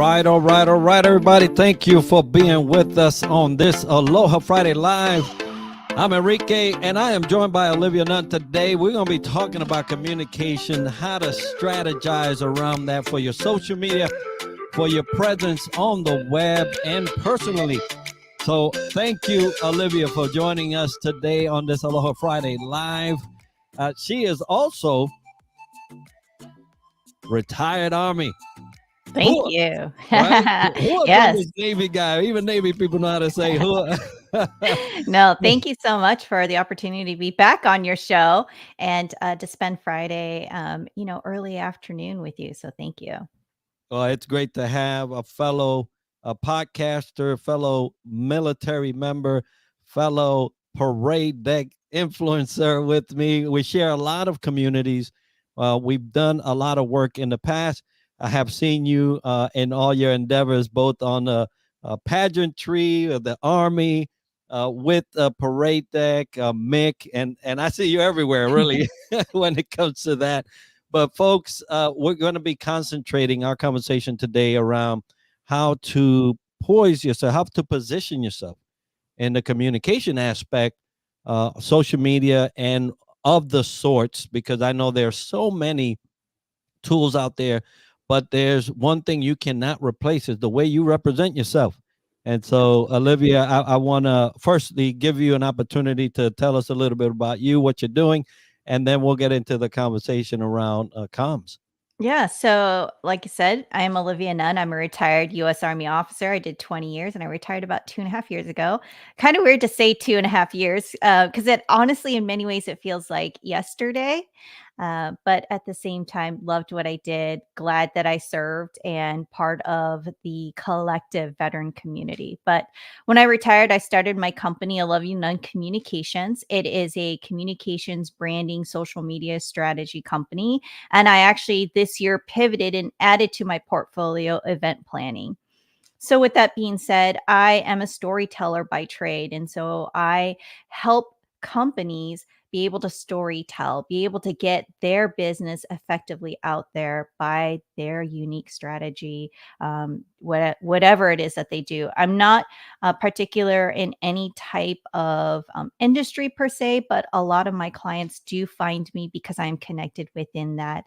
All right, everybody. Thank you for being with us on this Aloha Friday Live. I'm Enrique, and I am joined by Olivia Nunn today. We're going to be talking about communication, how to strategize around that for your social media, for your presence on the web, and personally. So thank you, Olivia, for joining us today on this Aloha Friday Live. She is also retired Army. Thank you. Right? Who from Yes. this Navy guy? Even Navy people know how to say who. No, thank you so much for the opportunity to be back on your show and to spend Friday, early afternoon with you. So thank you. Well, it's great to have a fellow podcaster, fellow military member, fellow parade deck influencer with me. We share a lot of communities. We've done a lot of work in the past. I have seen you in all your endeavors, both on the pageantry of the Army, with parade deck, Mick, and I see you everywhere, really, when it comes to that. But folks, we're going to be concentrating our conversation today around how to poise yourself, how to position yourself in the communication aspect, social media, and of the sorts, because I know there's so many tools out there, but there's one thing you cannot replace is the way you represent yourself. And so, Olivia, I want to firstly give you an opportunity to tell us a little bit about you, what you're doing, and then we'll get into the conversation around comms. Yeah. So, like you said, I am Olivia Nunn. I'm a retired U.S. Army officer. I did 20 years and I retired about 2.5 years ago. Kind of weird to say 2.5 years because it honestly, in many ways, it feels like yesterday. But at the same time, loved what I did, glad that I served and part of the collective veteran community. But when I retired, I started my company, I Love You None Communications. It is a communications, branding, social media strategy company. And I actually this year pivoted and added to my portfolio event planning. So, with that being said, I am a storyteller by trade. And so I help companies be able to story tell, be able to get their business effectively out there by their unique strategy, whatever it is that they do. I'm not particular in any type of industry per se, but a lot of my clients do find me because I'm connected within that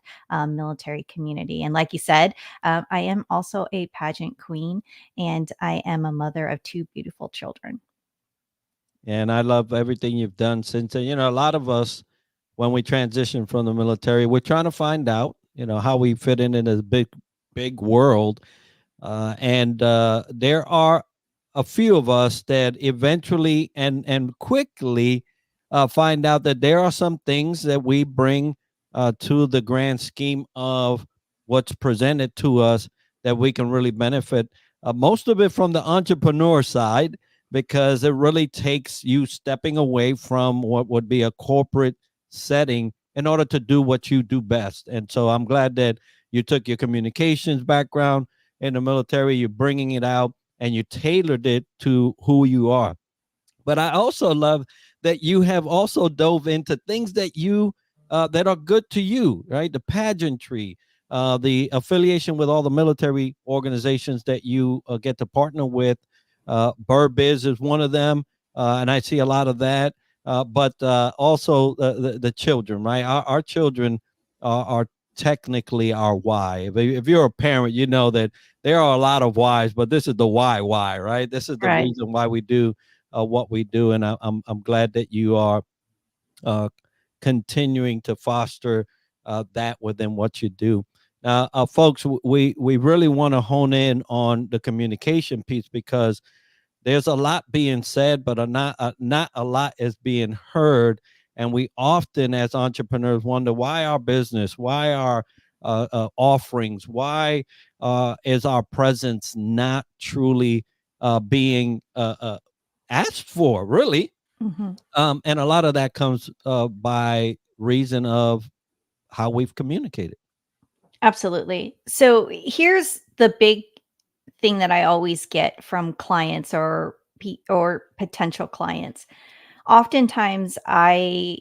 military community. And like you said, I am also a pageant queen and I am a mother of two beautiful children. And I love everything you've done since then. You know, a lot of us, when we transition from the military, we're trying to find out, how we fit in this big world. And there are a few of us that eventually and quickly find out that there are some things that we bring to the grand scheme of what's presented to us that we can really benefit. Most of it from the entrepreneur side, because it really takes you stepping away from what would be a corporate setting in order to do what you do best. And so I'm glad that you took your communications background in the military, you're bringing it out and you tailored it to who you are. But I also love that you have also dove into things that you that are good to you, right? The pageantry, the affiliation with all the military organizations that you get to partner with. Burbiz is one of them, and I see a lot of that. But also the children, right? Our children are technically our why. If you're a parent, you know that there are a lot of whys, but this is the why, right? This is the Right. reason why we do what we do, and I'm glad that you are uh, continuing to foster that within what you do. Now, folks, we really want to hone in on the communication piece because there's a lot being said, but not a lot is being heard. And we often, as entrepreneurs, wonder why our business, why our offerings, why is our presence not truly being asked for, really? Mhm. And a lot of that comes by reason of how we've communicated. Absolutely. So here's the big thing that I always get from clients or potential clients. Oftentimes I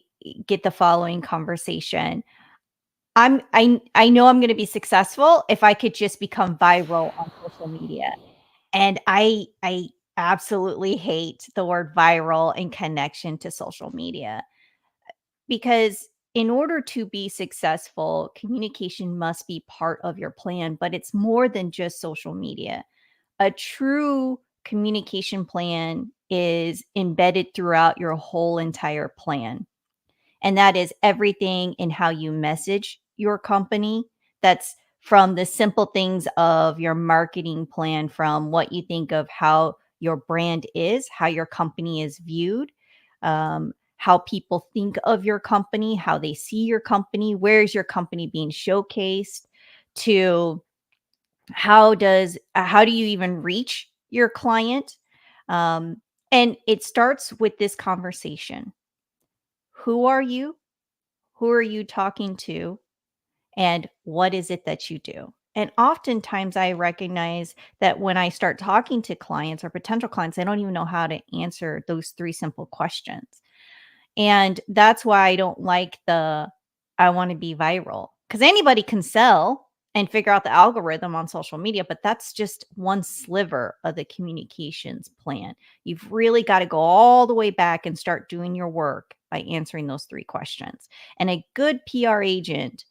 get the following conversation. I know I'm gonna be successful if I could just become viral on social media. And I absolutely hate the word viral in connection to social media because in order to be successful, communication must be part of your plan, but it's more than just social media. A true communication plan is embedded throughout your whole entire plan. And that is everything in how you message your company. That's from the simple things of your marketing plan, from what you think of how your brand is, how your company is viewed, how people think of your company, how they see your company, where's your company being showcased, to how do you even reach your client? Um, and it starts with this conversation. Who are you? Who are you talking to? And what is it that you do? And oftentimes I recognize that when I start talking to clients or potential clients, I don't even know how to answer those three simple questions. And that's why I don't like the I want to be viral because anybody can sell and figure out the algorithm on social media, but that's just one sliver of the communications plan. You've really got to go all the way back and start doing your work by answering those three questions. And a good PR agent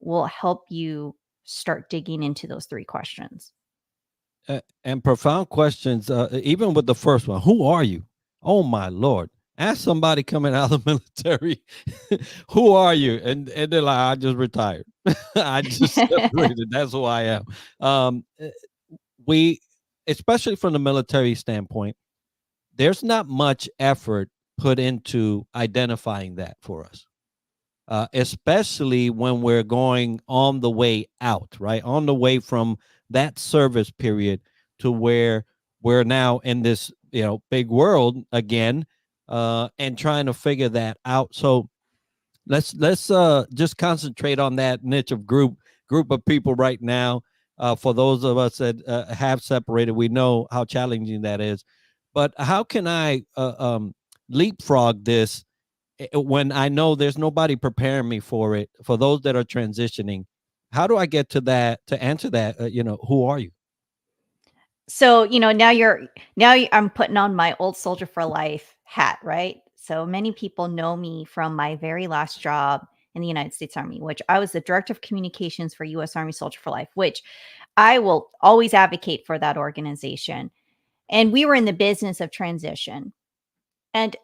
will help you start digging into those three questions. And profound questions, even with the first one, who are you? Oh my Lord. Ask somebody coming out of the military, who are you? And they're like, I just retired. I just separated. That's who I am. Um, uh, we, especially from the military standpoint, there's not much effort put into identifying that for us, especially when we're going on the way out, right? On the way from that service period to where we're now in this, big world again, and trying to figure that out. So let's just concentrate on that niche of group of people right now. For those of us that have separated, we know how challenging that is. But how can I leapfrog this when I know there's nobody preparing me for it? For those that are transitioning, how do I get to that to answer that? Who are you? So, I'm putting on my old soldier for life hat, right? So many people know me from my very last job in the United States Army, which I was the director of communications for US Army Soldier for Life, which I will always advocate for that organization. And we were in the business of transition. And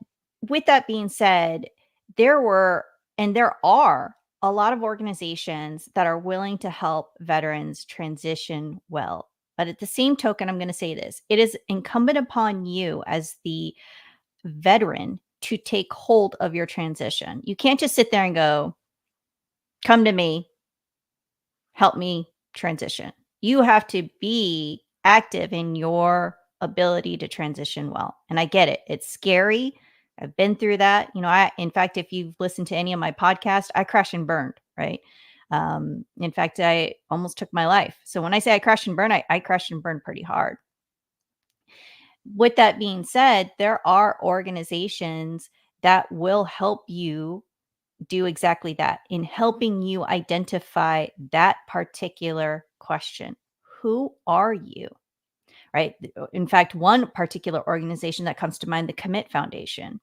with that being said, there were and there are a lot of organizations that are willing to help veterans transition well. But at the same token, I'm going to say this: it is incumbent upon you as the veteran to take hold of your transition. You can't just sit there and go, come to me, help me transition. You have to be active in your ability to transition well. And I get it. It's scary. I've been through that. In fact, if you've listened to any of my podcasts, I crashed and burned, right? In fact, I almost took my life. So when I say I crashed and burned, I crashed and burned pretty hard. With that being said, there are organizations that will help you do exactly that in helping you identify that particular question. Who are you? Right. In fact, one particular organization that comes to mind, the Commit Foundation.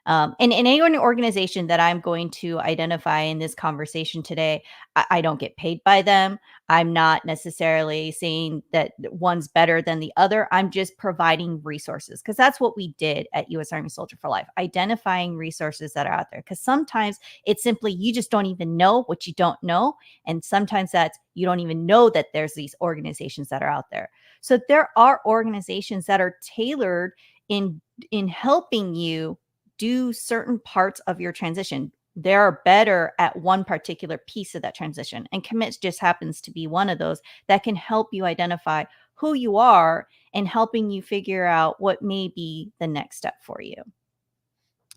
And in any organization that I'm going to identify in this conversation today, I don't get paid by them. I'm not necessarily saying that one's better than the other. I'm just providing resources because that's what we did at US Army Soldier for Life, identifying resources that are out there. Because sometimes it's simply you just don't even know what you don't know. And sometimes that's you don't even know that there's these organizations that are out there. So there are organizations that are tailored in helping you do certain parts of your transition. They're better at one particular piece of that transition. And commits just happens to be one of those that can help you identify who you are and helping you figure out what may be the next step for you.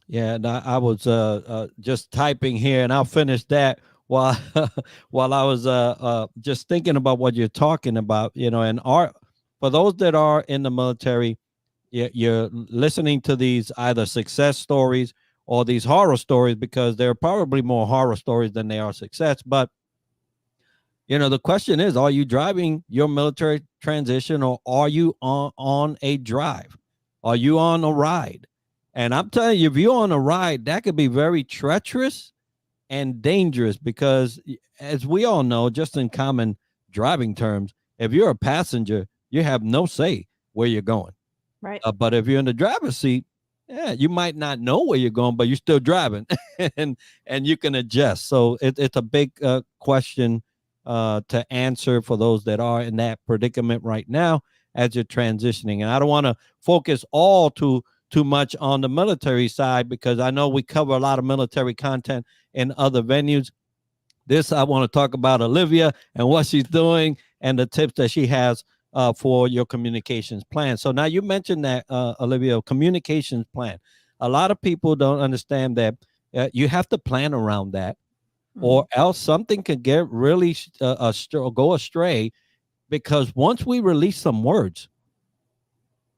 Yeah, and I was just typing here, and I'll finish that while while I was just thinking about what you're talking about. And for those that are in the military, you're listening to these either success stories or these horror stories, because there are probably more horror stories than they are success. But The question is, are you driving your military transition, or are you on a drive? Are you on a ride? And I'm telling you, if you're on a ride, that could be very treacherous and dangerous because, as we all know, just in common driving terms, if you're a passenger, you have no say where you're going. Right. But if you're in the driver's seat, yeah, you might not know where you're going, but you're still driving, and you can adjust. So it's a big question to answer for those that are in that predicament right now as you're transitioning. And I don't want to focus all too much on the military side, because I know we cover a lot of military content in other venues. This, I want to talk about Olivia and what she's doing and the tips that she has for your communications plan. So now you mentioned that, Olivia, communications plan. A lot of people don't understand that you have to plan around that, Mhm. or else something could get really go astray. Because once we release some words,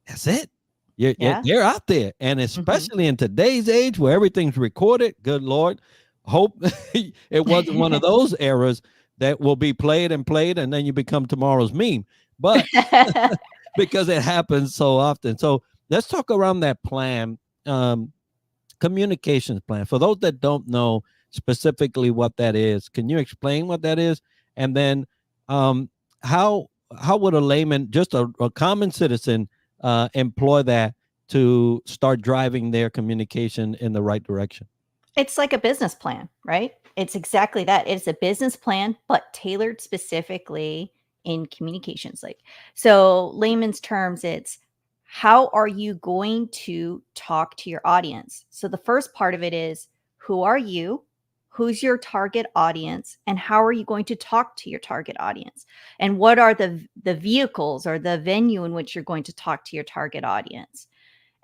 that's it. Yeah. They're out there, and Mhm. especially in today's age where everything's recorded. Good Lord, hope it wasn't one of those eras that will be played and played, and then you become tomorrow's meme. But because it happens so often, so let's talk around that plan, um, communications plan. For those that don't know specifically what that is, can you explain what that is, and then um, how would a layman, just a common citizen, employ that to start driving their communication in the right direction? It's like a business plan, right? It's exactly that. It's a business plan, but tailored specifically in communications. Like, so layman's terms, it's how are you going to talk to your audience? So the first part of it is, who are you? Who's your target audience? And how are you going to talk to your target audience? And what are the vehicles or the venue in which you're going to talk to your target audience?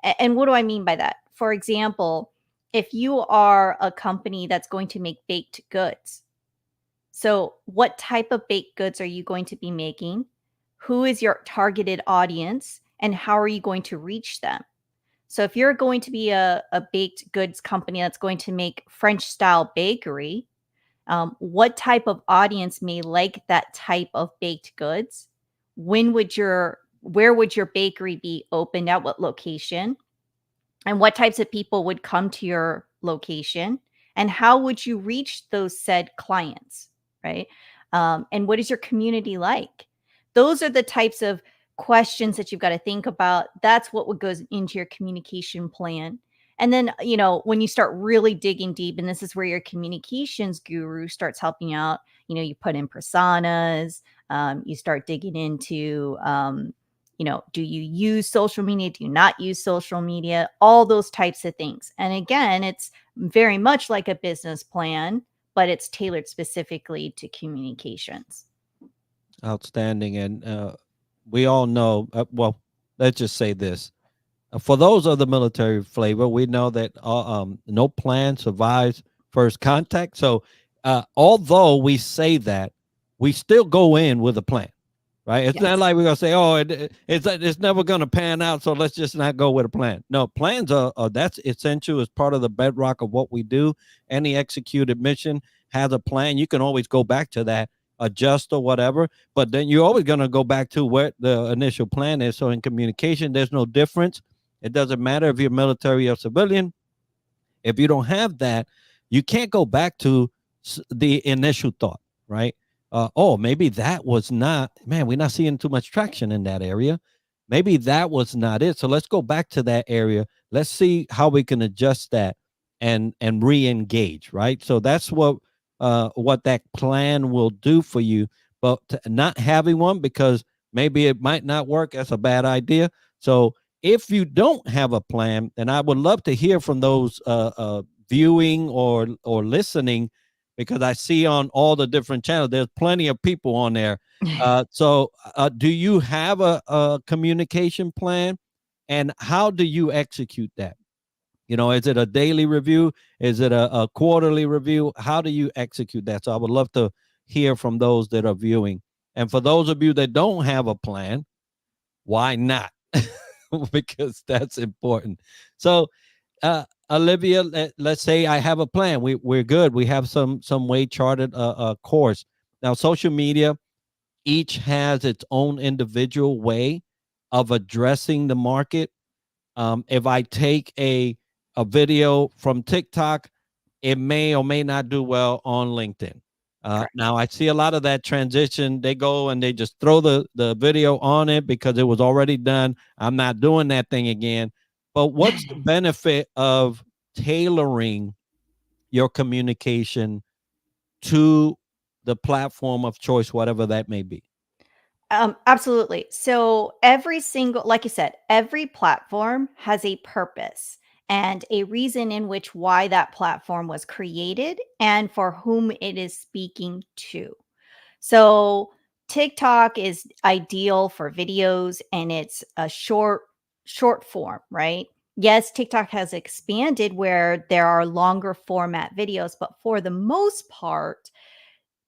And what do I mean by that? For example, if you are a company that's going to make baked goods, so what type of baked goods are you going to be making? Who is your targeted audience? And how are you going to reach them? So if you're going to be a baked goods company that's going to make French style bakery, what type of audience may like that type of baked goods? Where would your bakery be opened at? What location? And what types of people would come to your location, and how would you reach those said clients, right? And what is your community like? Those are the types of questions that you've got to think about. That's what would goes into your communication plan. And then, when you start really digging deep, and this is where your communications guru starts helping you out, you put in personas, you start digging into, do you use social media? Do you not use social media? All those types of things. And again, it's very much like a business plan, but it's tailored specifically to communications. Outstanding. And we all know, well, let's just say this. For those of the military flavor, we know that no plan survives first contact. So, although we say that, we still go in with a plan, right? It's not Yes. like we're gonna say, "Oh, it's never gonna pan out, so let's just not go with a plan." No, plans are that's essential as part of the bedrock of what we do. Any executed mission has a plan. You can always go back to that, adjust or whatever, but then you're always gonna go back to what the initial plan is. So in communication, there's no difference. It doesn't matter if you're military or civilian. If you don't have that, you can't go back to the initial thought, right? Oh, maybe that was not, man, we're not seeing too much traction in that area. Maybe that was not it. So let's go back to that area. Let's see how we can adjust that and re-engage, right? So that's what that plan will do for you. But not having one because maybe it might not work, that's a bad idea. So if you don't have a plan, then I would love to hear from those viewing or listening, because I see on all the different channels there's plenty of people on there. Do you have a communication plan, and how do you execute that? Is it a daily review? Is it a quarterly review? How do you execute that? So I would love to hear from those that are viewing. And for those of you that don't have a plan, why not? Because that's important. So, Olivia, let's say I have a plan. We're good. We have some way charted course. Now, social media each has its own individual way of addressing the market. If I take a video from TikTok, it may or may not do well on LinkedIn. Correct. Now I see a lot of that transition. They go and they just throw the video on it because it was already done. I'm not doing that thing again. But what's the benefit of tailoring your communication to the platform of choice, whatever that may be? Absolutely. So every single, like you said, every platform has a purpose and a reason in which why that platform was created and for whom it is speaking to. So TikTok is ideal for videos and it's a short form, right? Yes, TikTok has expanded where there are longer format videos, but for the most part,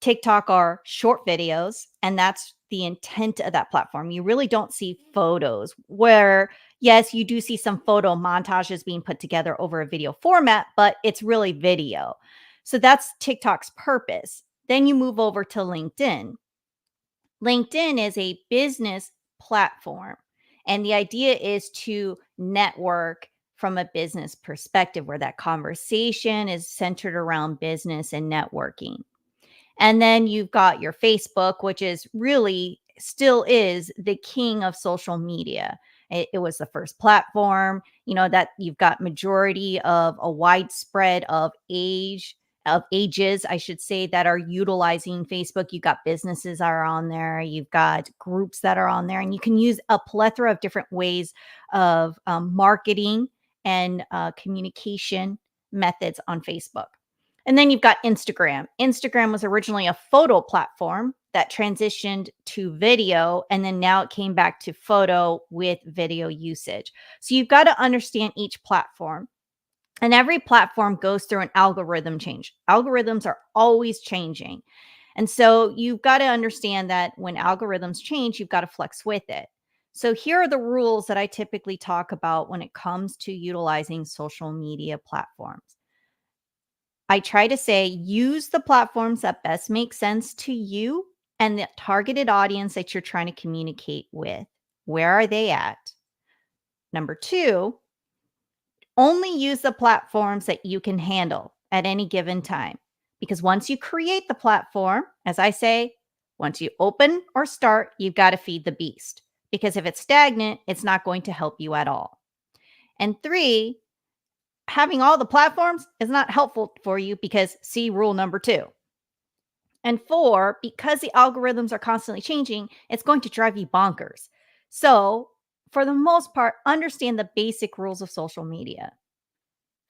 TikTok are short videos, and that's the intent of that platform. You really don't see photos where, yes, you do see some photo montages being put together over a video format, but it's really video. So that's TikTok's purpose. Then you move over to LinkedIn. LinkedIn is a business platform, and the idea is to network from a business perspective where that conversation is centered around business and networking. And then you've got your Facebook, which is really still is the king of social media. It was the first platform, that you've got majority of a widespread of ages, I should say, that are utilizing Facebook. You've got businesses are on there, you've got groups that are on there, and you can use a plethora of different ways of marketing and communication methods on Facebook. And then you've got Instagram. Instagram was originally a photo platform that transitioned to video, and then now it came back to photo with video usage. So you've got to understand each platform. And every platform goes through an algorithm change. Algorithms are always changing. And so you've got to understand that when algorithms change, you've got to flex with it. So here are the rules that I typically talk about when it comes to utilizing social media platforms. I try to say use the platforms that best make sense to you and the targeted audience that you're trying to communicate with. Where are they at? Number two, only use the platforms that you can handle at any given time. Because once you create the platform, as I say, once you open or start, you've got to feed the beast. Because if it's stagnant, it's not going to help you at all. And three, having all the platforms is not helpful for you because see rule number two. And four, because the algorithms are constantly changing, it's going to drive you bonkers. So, for the most part, understand the basic rules of social media.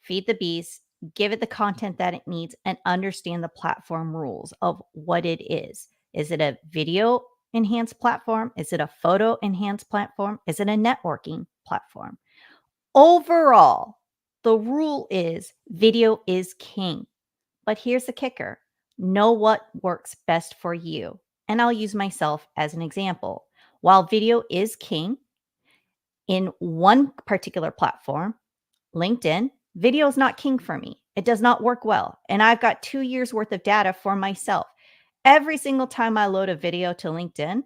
Feed the beast, give it the content that it needs, and understand the platform rules of what it is. Is it a video enhanced platform? Is it a photo enhanced platform? Is it a networking platform? Overall, the rule is video is king. But here's the kicker: know what works best for you. And I'll use myself as an example. While video is king in one particular platform, LinkedIn, video is not king for me. It does not work well. And I've got 2 years worth of data for myself. Every single time I load a video to LinkedIn,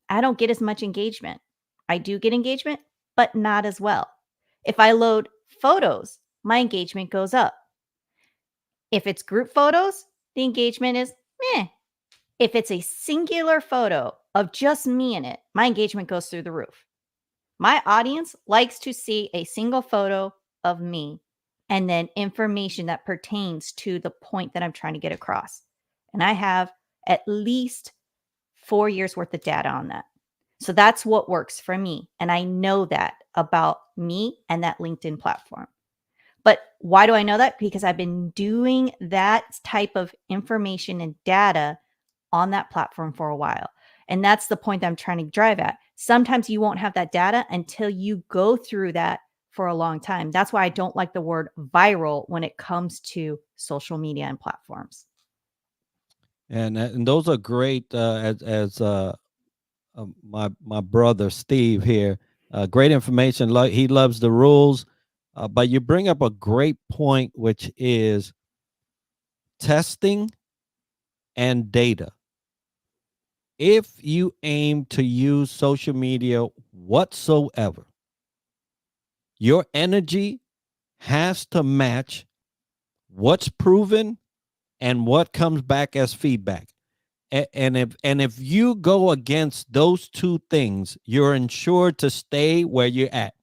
I don't get as much engagement. I do get engagement, but not as well. If I load photos, my engagement goes up. If it's group photos, the engagement is meh. If it's a singular photo of just me in it, my engagement goes through the roof. My audience likes to see a single photo of me and then information that pertains to the point that I'm trying to get across. And I have at least 4 years worth of data on that. So that's what works for me. And I know that about me and that LinkedIn platform. But why do I know that? Because I've been doing that type of information and data on that platform for a while. And that's the point that I'm trying to drive at. Sometimes you won't have that data until you go through that for a long time. That's why I don't like the word viral when it comes to social media and platforms. And those are great. My brother Steve here, great information. He loves the rules, but you bring up a great point, which is testing and data. If you aim to use social media whatsoever, your energy has to match what's proven and what comes back as feedback. And if you go against those two things, you're ensured to stay where you're at.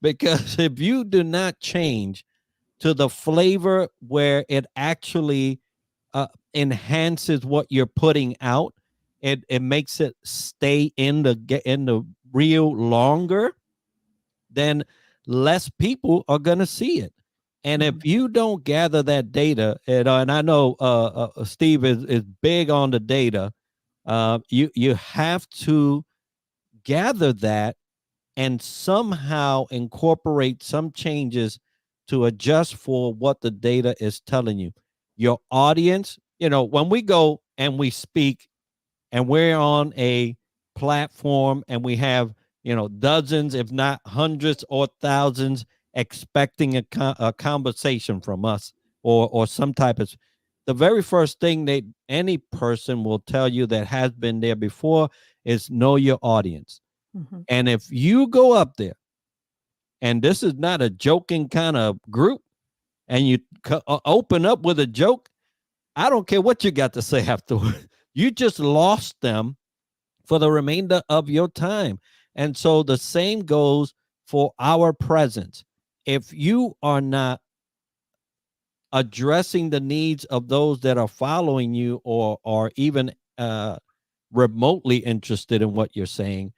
Because if you do not change to the flavor where it actually enhances what you're putting out, it makes it stay in the reel longer, then less people are going to see it. And if Mhm. you don't gather that data, and I know Steve is big on the data, you have to gather that and somehow incorporate some changes to adjust for what the data is telling you. Your audience, when we go and we speak and we're on a platform and we have, dozens, if not hundreds or thousands expecting a conversation from us or some type of, the very first thing that any person will tell you that has been there before is know your audience. Mhm. And if you go up there, and this is not a joking kind of group, and you open up with a joke, I don't care what you got to say afterward. You just lost them for the remainder of your time. And so the same goes for our presence. If you are not addressing the needs of those that are following you or even remotely interested in what you're saying,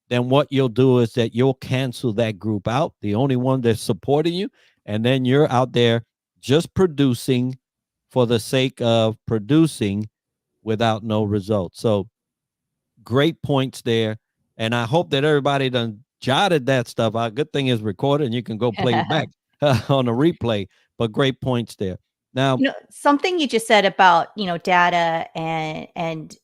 then what you'll do is that you'll cancel that group out, the only one that's supporting you, and then you're out there just producing for the sake of producing without no results. So great points there. And I hope that everybody done jotted that stuff. Our good thing is recorded and you can go play it back on a replay, but great points there. Now, Something you just said about, data and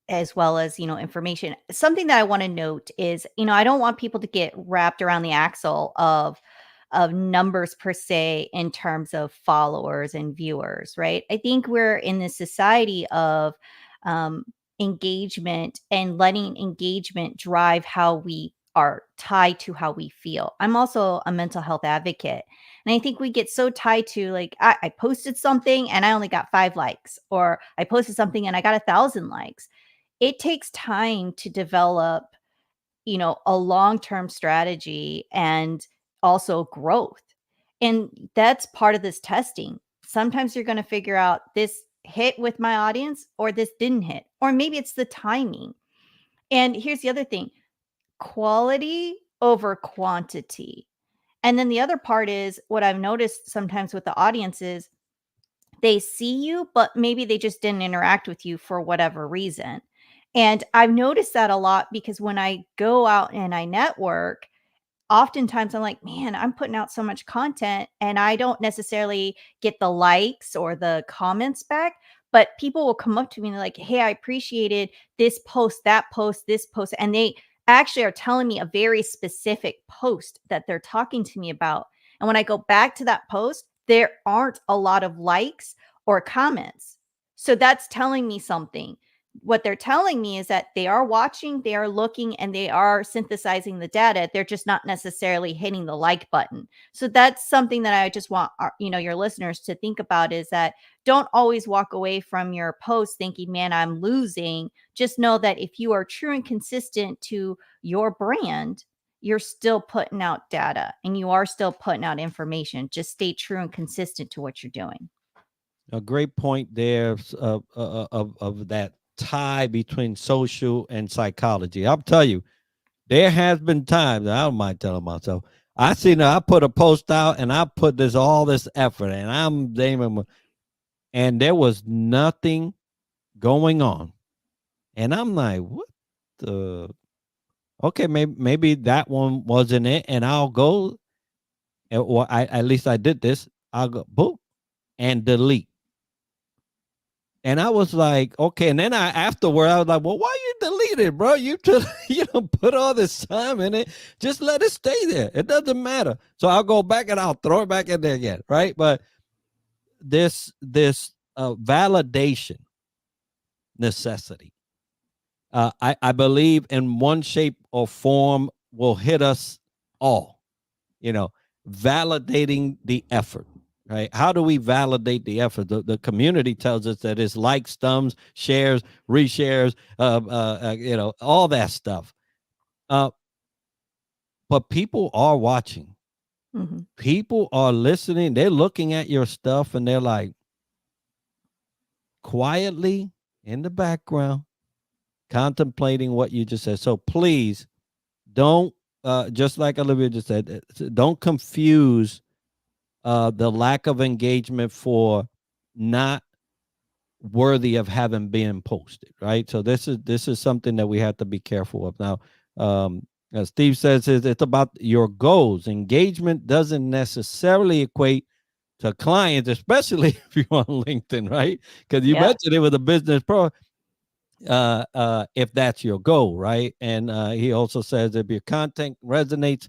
as well as, information. Something that I want to note is, I don't want people to get wrapped around the axle of numbers per se in terms of followers and viewers, right? I think we're in this society of um, engagement and letting engagement drive how we are tied to how we feel. I'm also a mental health advocate. And I think we get so tied to like, I posted something and I only got 5 likes, or I posted something and I got 1,000 likes. It takes time to develop, a long-term strategy and also growth. And that's part of this testing. Sometimes you're going to figure out this hit with my audience or this didn't hit, or maybe it's the timing. And here's the other thing: quality over quantity. And then the other part is what I've noticed sometimes with the audience is they see you, but maybe they just didn't interact with you for whatever reason. And I've noticed that a lot because when I go out and I network, oftentimes I'm like, man, I'm putting out so much content and I don't necessarily get the likes or the comments back. But people will come up to me and they're like, hey, I appreciated this post, that post, this post. And they actually are telling me a very specific post that they're talking to me about. And when I go back to that post, there aren't a lot of likes or comments. So that's telling me something. What they're telling me is that they are watching, they are looking, and they are synthesizing the data. They're just not necessarily hitting the like button. So that's something that I just want your listeners to think about, is that don't always walk away from your post thinking, man, I'm losing. Just know that if you are true and consistent to your brand, you're still putting out data and you are still putting out information. Just stay true and consistent to what you're doing. a great point there of that tie between social and psychology. I'll tell you, there has been times, I don't mind telling myself, I put a post out and I put all this effort and I'm naming, and there was nothing going on. And I'm like, what the? Okay, maybe that one wasn't it. And I'll go, or at least I did this. I'll go boom and delete. And I was like, okay. And then afterward, I was like, well, why you delete it, bro? You just, put all this time in it. Just let it stay there. It doesn't matter. So I'll go back and I'll throw it back in there again, right? But this validation necessity. I believe in one shape or form will hit us all, you know, validating the effort, right? How do we validate the effort? The community tells us that it's likes, thumbs, shares, reshares, all that stuff. Uh, but people are watching. Mhm. People are listening. They're looking at your stuff and they're like quietly in the background contemplating what you just said. So please don't, just like Olivia just said, don't confuse the lack of engagement for not worthy of having been posted, right? So this is something that we have to be careful of. Now, as Steve says, it's about your goals. Engagement doesn't necessarily equate to clients, especially if you're on LinkedIn, right? Because you Yeah. mentioned it with a business pro, if that's your goal, right? And he also says if your content resonates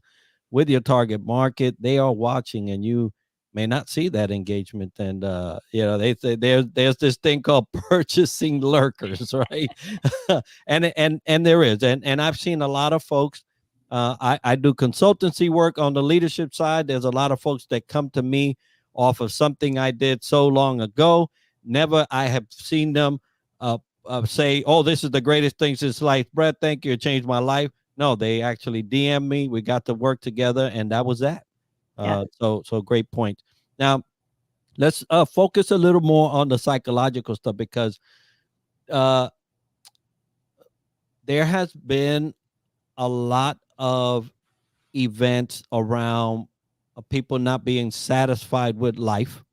with your target market, they are watching, and you may not see that engagement. And they say there's this thing called purchasing lurkers, right? and there is, and I've seen a lot of folks. I do consultancy work on the leadership side. There's a lot of folks that come to me off of something I did so long ago. Never I have seen them say, "Oh, this is the greatest thing since sliced bread. Thank you, it changed my life." No, they actually DM me. We got to work together, and that was that. Yeah. So great point. Now let's focus a little more on the psychological stuff because uh, there has been a lot of events around people not being satisfied with life,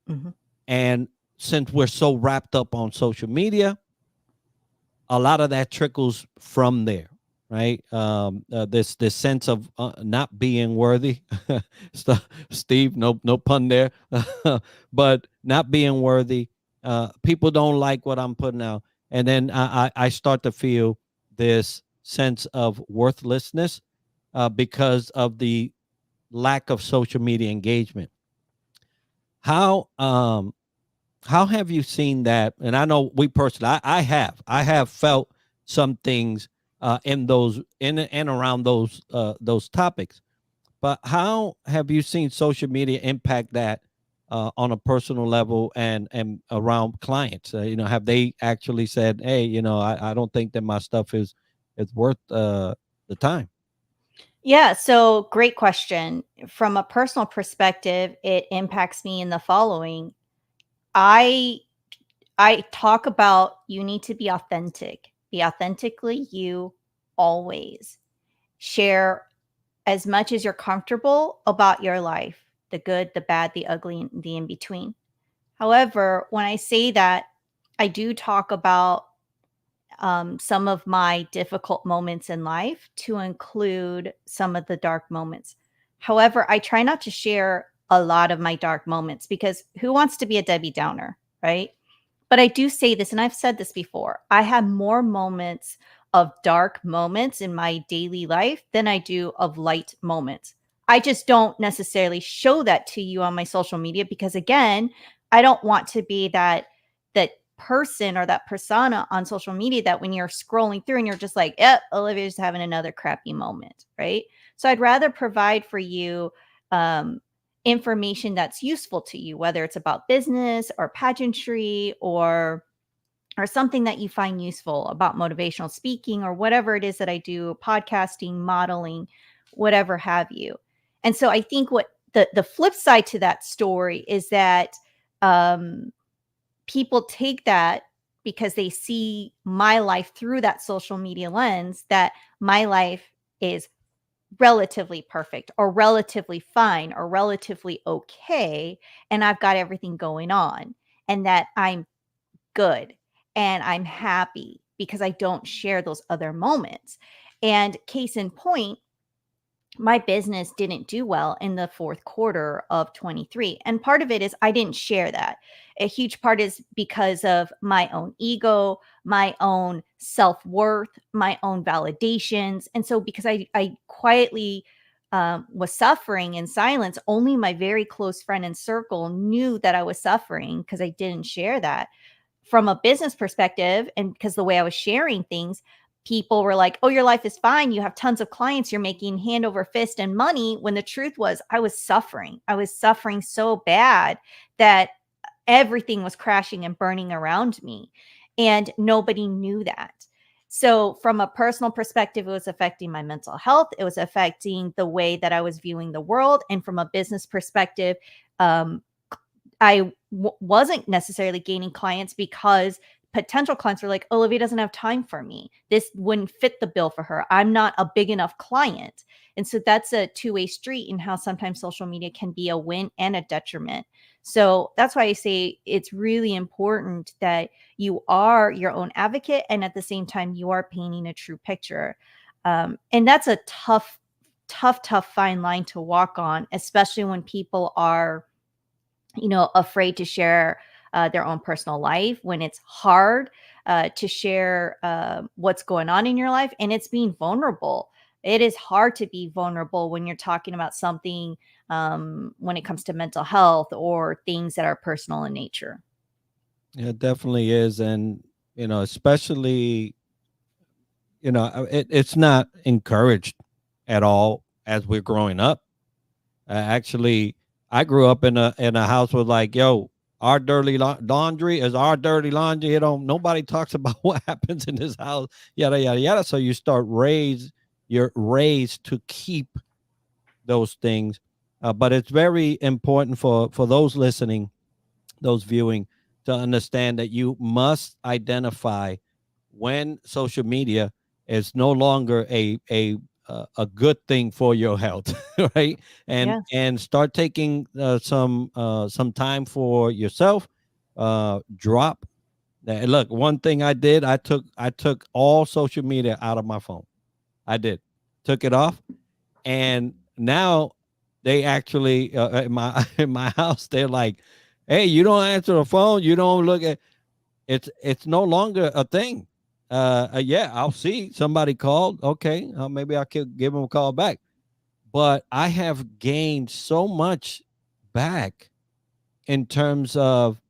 Mhm. and since we're so wrapped up on social media, a lot of that trickles from there, right? This sense of not being worthy. Steve, no pun there, but not being worthy. People don't like what I'm putting out, and then I start to feel this sense of worthlessness because of the lack of social media engagement. How how have you seen that? And I know we personally, I have felt some things in those in and around those topics. But how have you seen social media impact that on a personal level and around clients? Have they actually said, "Hey, I don't think that my stuff is worth the time"? Yeah, so great question. From a personal perspective, it impacts me in the following. I I talk about you need to be authentic. Be authentically you always. Share as much as you're comfortable about your life, the good, the bad, the ugly, and the in between. However, when I say that, I do talk about some of my difficult moments in life to include some of the dark moments. However, I try not to share a lot of my dark moments because who wants to be a Debbie Downer, right? But I do say this, and I've said this before. I have more moments of dark moments in my daily life than I do of light moments. I just don't necessarily show that to you on my social media because again, I don't want to be that person or that persona on social media that when you're scrolling through and you're just like, "Yep, Olivia's having another crappy moment," right? So I'd rather provide for you um information that's useful to you, whether it's about business or pageantry or something that you find useful about motivational speaking or whatever it is that I do, podcasting, modeling, whatever have you. And so I think what the flip side to that story is that um, people take that because they see my life through that social media lens that my life is relatively perfect or relatively fine or relatively okay and I've got everything going on and that I'm good and I'm happy because I don't share those other moments. And case in point, my business didn't do well in the fourth quarter of 23. And part of it is I didn't share that. A huge part is because of my own ego, my own self worth, my own validations. And so, because I quietly was suffering in silence, only my very close friend and circle knew that I was suffering because I didn't share that from a business perspective, and because the way I was sharing things, people were like, oh, your life is fine. You have tons of clients. You're making hand over fist and money. When the truth was, I was suffering. I was suffering so bad that everything was crashing and burning around me. And nobody knew that. So, from a personal perspective, it was affecting my mental health. It was affecting the way that I was viewing the world. And from a business perspective, um, I wasn't necessarily gaining clients because potential clients were like, Olivia doesn't have time for me. This wouldn't fit the bill for her. I'm not a big enough client. And so that's a two-way street in how sometimes social media can be a win and a detriment. So that's why I say it's really important that you are your own advocate and at the same time you are painting a true picture. And that's a tough fine line to walk on, especially when people are afraid to share their own personal life, when it's hard to share what's going on in your life, and it's being vulnerable. It is hard to be vulnerable when you're talking about something when it comes to mental health or things that are personal in nature. It definitely is. And, especially, it's not encouraged at all as we're growing up. Actually, I grew up in a house with like, yo, our dirty laundry is our dirty laundry. Nobody talks about what happens in this house, yada yada yada. So you're raised to keep those things. But it's very important for those listening, those viewing, to understand that you must identify when social media is no longer a good thing for your health, right? and Yeah. and start taking some time for yourself. Drop that. Look, one thing I took all social media out of my phone. I did. Took it off. And now they actually, in my in my house, they're like, hey, you don't answer the phone, you don't look at. It's no longer a thing. Yeah, I'll see somebody called. Okay, maybe I could give them a call back. But I have gained so much back in terms of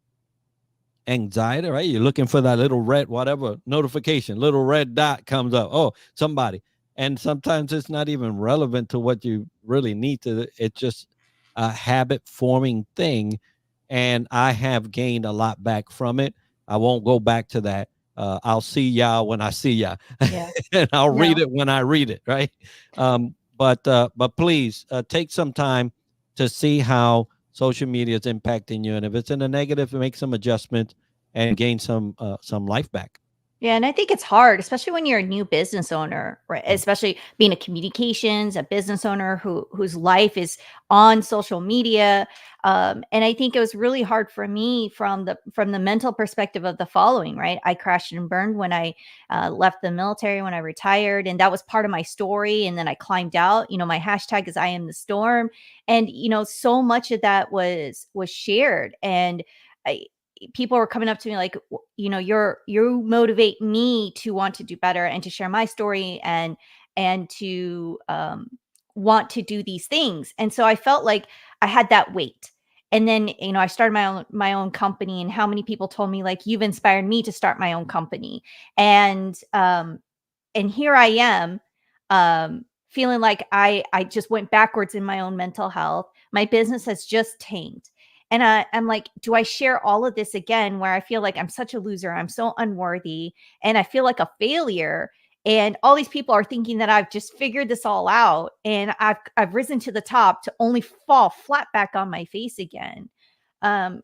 anxiety, right? You're looking for that little red, whatever notification, little red dot comes up. Oh, somebody. And sometimes it's not even relevant to what you really need to. It's just a habit forming thing. And I have gained a lot back from it. I won't go back to that. I'll see y'all when I see y'all, Yeah. and I'll read No. it when I read it, right? But please take some time to see how social media is impacting you, and if it's in a negative, make some adjustments and gain some life back. Yeah, and I think it's hard, especially when you're a new business owner, right? Mm. Especially being a communications, a business owner whose life is on social media. And I think it was really hard for me from the mental perspective of the following, right? I crashed and burned when I left the military, when I retired, and that was part of my story. And then I climbed out. My hashtag is I am the storm, and so much of that was shared, and I people were coming up to me like, you motivate me to want to do better and to share my story and to want to do these things. And so I felt like I had that weight. And then I started my own company, and how many people told me like, you've inspired me to start my own company. And here I am, feeling like I just went backwards in my own mental health. My business has just tanked. And I'm like, do I share all of this again where I feel like I'm such a loser? I'm so unworthy and I feel like a failure. And all these people are thinking that I've just figured this all out and I've risen to the top to only fall flat back on my face again. And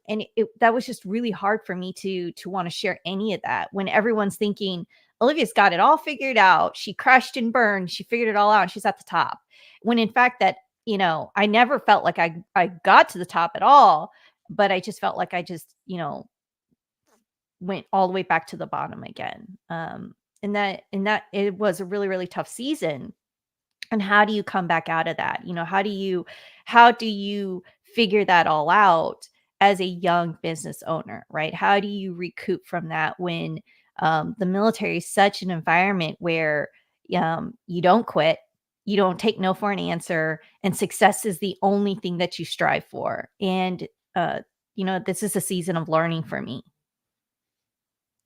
that was just really hard for me to want to share any of that when everyone's thinking Olivia's got it all figured out. She crashed and burned. She figured it all out. She's at the top. When in fact that, I never felt like I got to the top at all, but I just felt like I just, went all the way back to the bottom again. And that it was a really, really tough season. And how do you come back out of that? How do you figure that all out as a young business owner, right? How do you recoup from that when the military is such an environment where you don't quit, you don't take no for an answer, and success is the only thing that you strive for. And this is a season of learning for me.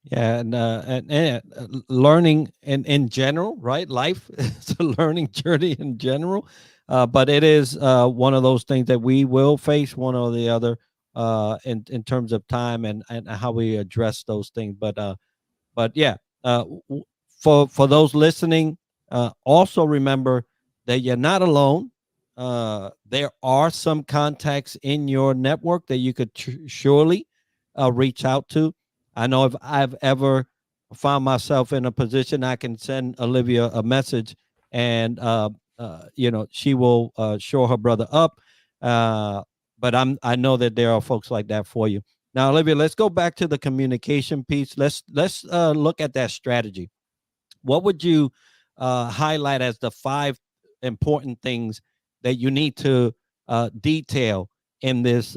Yeah, and learning in general, right? Life is a learning journey in general, but it is one of those things that we will face one or the other in terms of time and how we address those things. But yeah, for those listening, also remember that you're not alone. There are some contacts in your network that you could surely reach out to. I know if I've ever found myself in a position, I can send Olivia a message, and she will show her brother up. But I know that there are folks like that for you. Now, Olivia, let's go back to the communication piece. Let's look at that strategy. What would you highlight as the five important things that you need to detail in this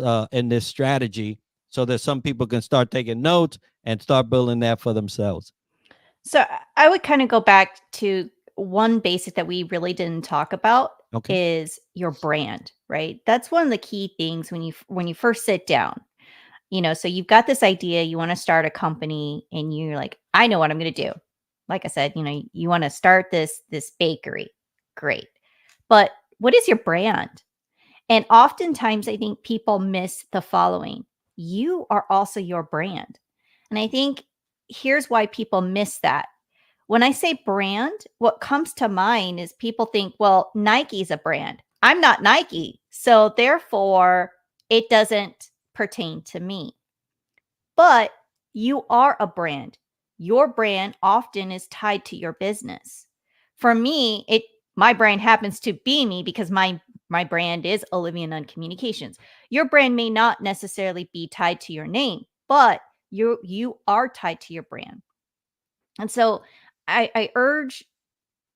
strategy, so that some people can start taking notes and start building that for themselves? So I would kind of go back to one basic that we really didn't talk about Okay. is your brand, right? That's one of the key things when you first sit down. So you've got this idea, you want to start a company and you're like, I know what I'm going to do. Like I said, you want to start this bakery. Great. But what is your brand? And oftentimes I think people miss the following. You are also your brand. And I think here's why people miss that. When I say brand, what comes to mind is people think, well, Nike's a brand. I'm not Nike. So therefore, it doesn't pertain to me. But you are a brand. Your brand often is tied to your business. For me, it my brand happens to be me because my brand is Olivia Nunn Communications. Your brand may not necessarily be tied to your name, but you are tied to your brand. And so I urge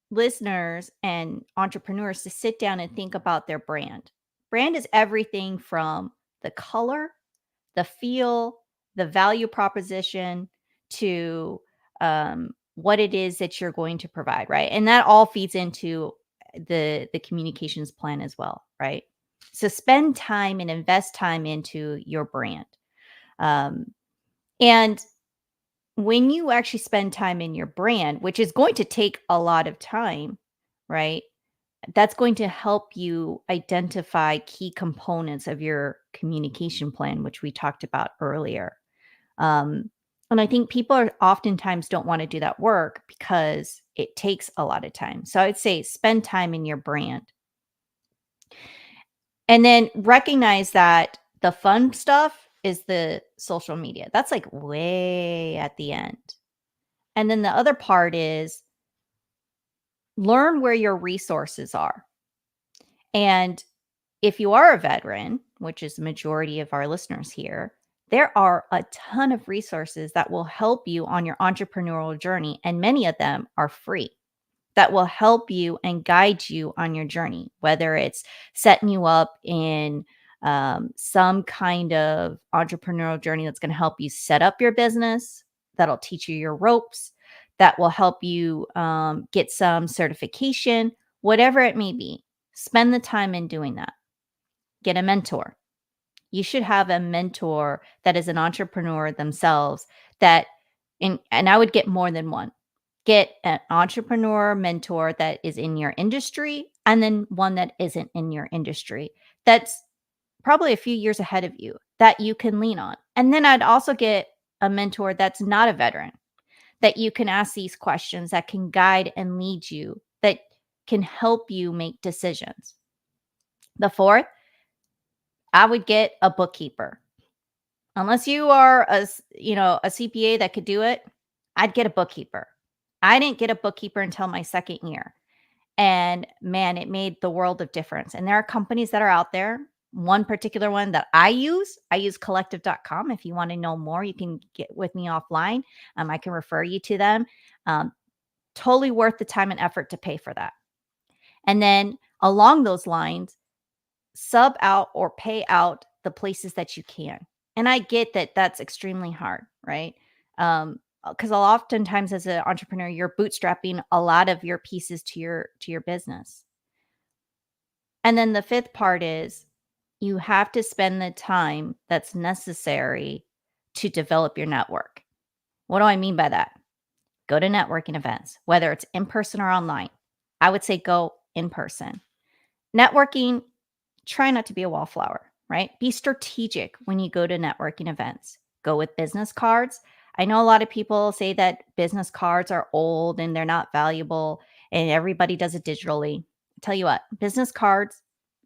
listeners and entrepreneurs to sit down and think about their brand. Brand is everything from the color, the feel, the value proposition to what it is that you're going to provide, right? And that all feeds into the communications plan as well, right? So spend time and invest time into your brand. Um, and when you actually spend time in your brand, which is going to take a lot of time, right? That's going to help you identify key components of your communication plan, which we talked about earlier. Um, and I think people are oftentimes don't want to do that work because it takes a lot of time. So I'd say spend time in your brand and then recognize that the fun stuff is the social media. That's like way at the end. And then the other part is learn where your resources are. And if you are a veteran, which is the majority of our listeners here, there are a ton of resources that will help you on your entrepreneurial journey, and many of them are free that will help you and guide you on your journey, whether it's setting you up in some kind of entrepreneurial journey that's going to help you set up your business, that'll teach you your ropes, that will help you get some certification, whatever it may be. Spend the time in doing that. Get a mentor. You should have a mentor that is an entrepreneur themselves that and I would get more than one. Get an entrepreneur mentor that is in your industry and then one that isn't in your industry. That's probably a few years ahead of you that you can lean on. And then I'd also get a mentor that's not a veteran that you can ask these questions that can guide and lead you, that can help you make decisions. The fourth, I would get a bookkeeper. Unless you are a CPA that could do it, I'd get a bookkeeper. I didn't get a bookkeeper until my second year. And man, it made the world of difference. And there are companies that are out there. One particular one that I use collective.com. If you want to know more, you can get with me offline. I can refer you to them. Um, totally worth the time and effort to pay for that. And then along those lines, sub out or pay out the places that you can. And I get that that's extremely hard, right? Because oftentimes as an entrepreneur, you're bootstrapping a lot of your pieces to your business. And then the fifth part is you have to spend the time that's necessary to develop your network. What do I mean by that? Go to networking events, whether it's in person or online. I would say go in person. Networking, try not to be a wallflower, right? Be strategic when you go to networking events. Go with business cards. I know a lot of people say that business cards are old and they're not valuable and everybody does it digitally. Tell you what, business cards,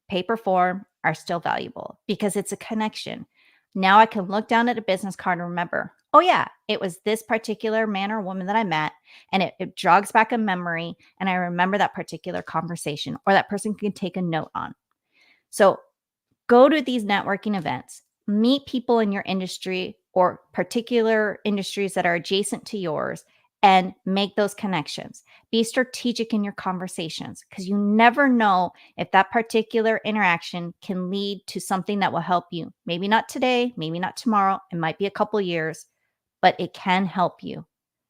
paper form are still valuable because it's a connection. Now I can look down at a business card and remember, oh, yeah, it was this particular man or woman that I met, and it jogs back a memory. And I remember that particular conversation, or that person can take a note on. So go to these networking events, meet people in your industry or particular industries that are adjacent to yours, and make those connections. Be strategic in your conversations because you never know if that particular interaction can lead to something that will help you. Maybe not today, maybe not tomorrow. It might be a couple years, but it can help you.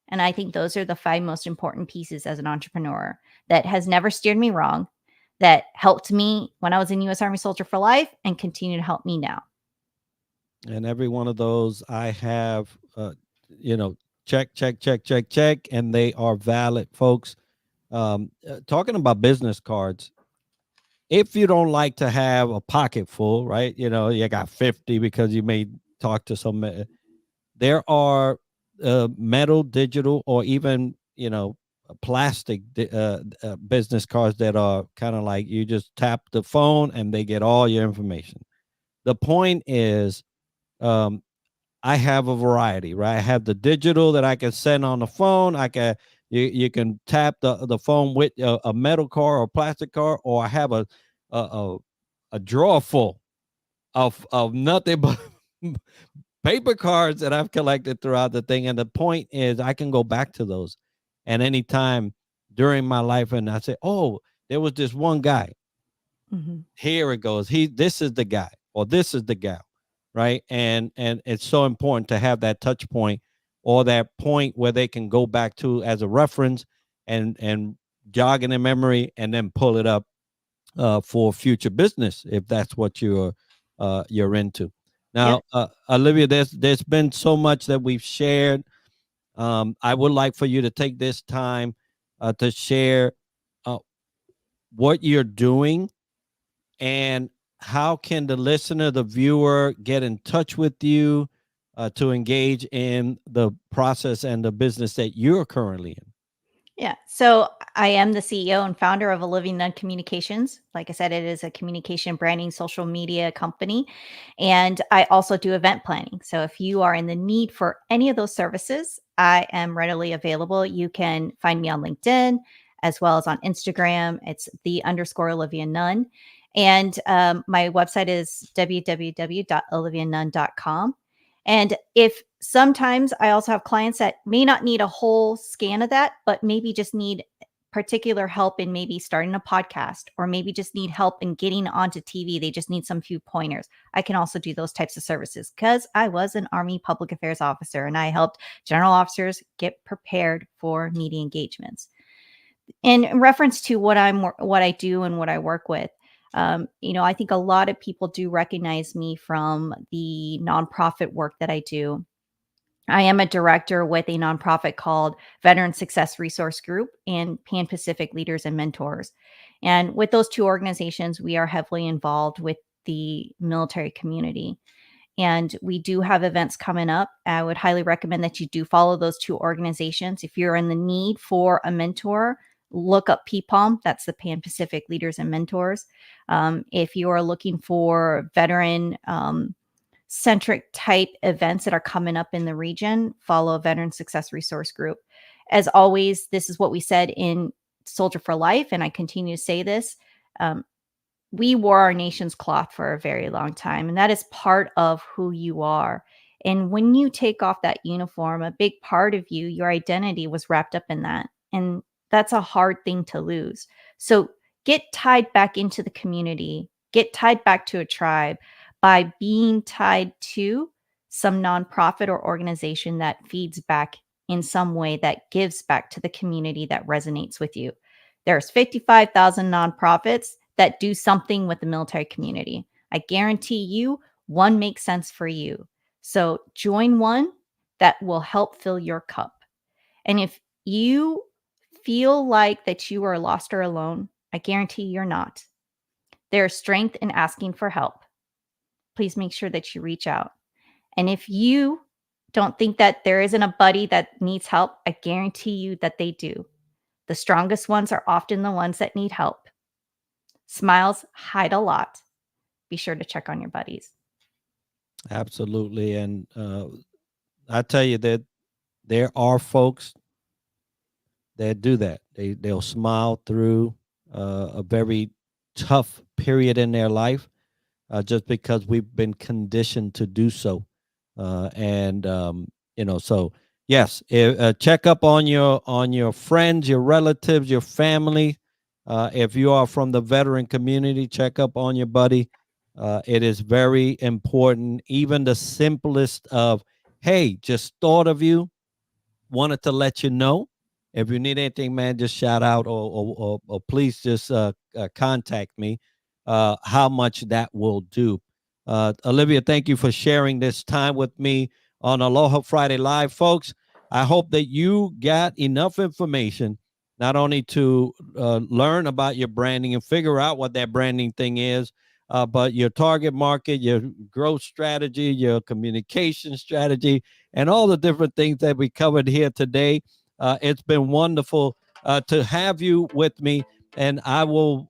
And I think those are the 5 most important pieces as an entrepreneur that has never steered me wrong, that helped me when I was in US Army Soldier for Life and continue to help me now. And every one of those I have, you know, check, check, check, check, check, and they are valid, folks. Talking about business cards, if you don't like to have a pocket full, right? You know, you got 50 because you may talk to some. There are metal, digital, or even plastic business cards that are kind of like you just tap the phone and they get all your information. The point is, um, I have a variety, right? I have the digital that I can send on the phone. You can tap the phone with a metal card or plastic card, or I have a a, a drawer full of nothing but paper cards that I've collected throughout the thing. And the point is, I can go back to those, and anytime during my life, and I say, oh, there was this one guy. Mhm. Here it goes. This is the guy, or this is the gal, right? And it's so important to have that touch point, or that point where they can go back to as a reference, and jog in their memory, and then pull it up for future business if that's what you're into. Yeah. Now, Olivia, there's been so much that we've shared. I would like for you to take this time to share uh, what you're doing, and how can the listener, the viewer, get in touch with you to engage in the process and the business that you're currently in? Yeah. So I am the CEO and founder of A Living Nun Communications. Like I said, it is a communication branding social media company. And I also do event planning. So if you are in the need for any of those services, I am readily available. You can find me on LinkedIn as well as on Instagram. It's the underscore Olivia Nunn. And my website is www.olivianunn.com. And if sometimes I also have clients that may not need a whole scan of that, but maybe just need particular help in maybe starting a podcast, or maybe just need help in getting onto TV. They just need some few pointers. I can also do those types of services because I was an Army public affairs officer and I helped general officers get prepared for media engagements. In reference to what I do and what I work with, I think a lot of people do recognize me from the nonprofit work that I do. I am a director with a nonprofit called Veteran Success Resource Group and Pan Pacific Leaders and Mentors. And with those two organizations, we are heavily involved with the military community. And we do have events coming up. I would highly recommend that you do follow those two organizations. If you're in the need for a mentor, look up PPOM. That's the Pan Pacific Leaders and Mentors. If you are looking for veteran centric type events that are coming up in the region, follow Veteran Success Resource Group. As always, this is what we said in Soldier for Life, and I continue to say this. Um, we wore our nation's cloth for a very long time, and that is part of who you are. And when you take off that uniform, a big part of you, your identity was wrapped up in that. And that's a hard thing to lose. So get tied back into the community, get tied back to a tribe by being tied to some nonprofit or organization that feeds back in some way, that gives back to the community that resonates with you. There's 55,000 nonprofits that do something with the military community. I guarantee you one makes sense for you. So join one that will help fill your cup. And if you feel like that you are lost or alone, I guarantee you're not. There is strength in asking for help. Please make sure that you reach out. And if you don't think that there isn't a buddy that needs help, I guarantee you that they do. The strongest ones are often the ones that need help. Smiles hide a lot. Be sure to check on your buddies. Absolutely. And I tell you that there are folks that do that. They'll smile through a very tough period in their life just because we've been conditioned to do so. And so yes, check up on your friends, your relatives, your family. If you are from the veteran community, check up on your buddy. It is very important. Even the simplest of, hey, just thought of you, wanted to let you know. If you need anything, man, just shout out or please just contact me. How much that will do. Olivia, thank you for sharing this time with me on Aloha Friday Live, folks. I hope that you got enough information not only to learn about your branding and figure out what that branding thing is, but your target market, your growth strategy, your communication strategy, and all the different things that we covered here today. It's been wonderful to have you with me, and I will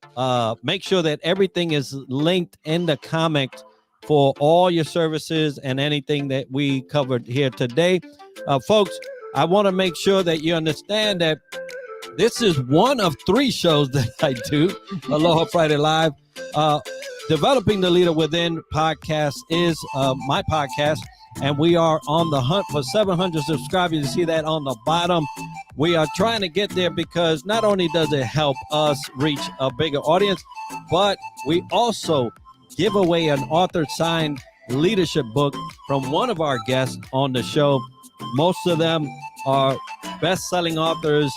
make sure that everything is linked in the comments for all your services and anything that we covered here today. Folks, I want to make sure that you understand that this is one of 3 shows that I do, Aloha Friday Live. Developing the Leader Within podcast is my podcast, and we are on the hunt for 700 subscribers. You see that on the bottom. We are trying to get there because not only does it help us reach a bigger audience, but we also give away an author-signed leadership book from one of our guests on the show. Most of them are best-selling authors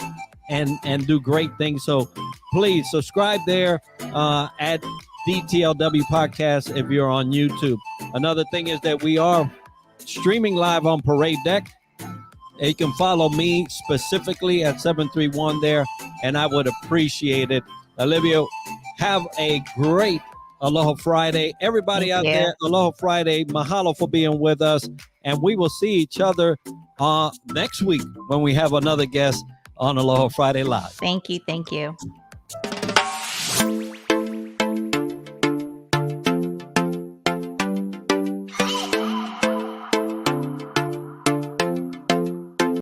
and do great things. So please subscribe there at DTLW Podcast if you're on YouTube. Another thing is that we are streaming live on Parade Deck. You can follow me specifically at 731 there, and I would appreciate it. Olivia, have a great Aloha Friday. Everybody out there, Aloha Friday. Mahalo for being with us, and we will see each other next week when we have another guest on Aloha Friday Live. Thank you. Thank you.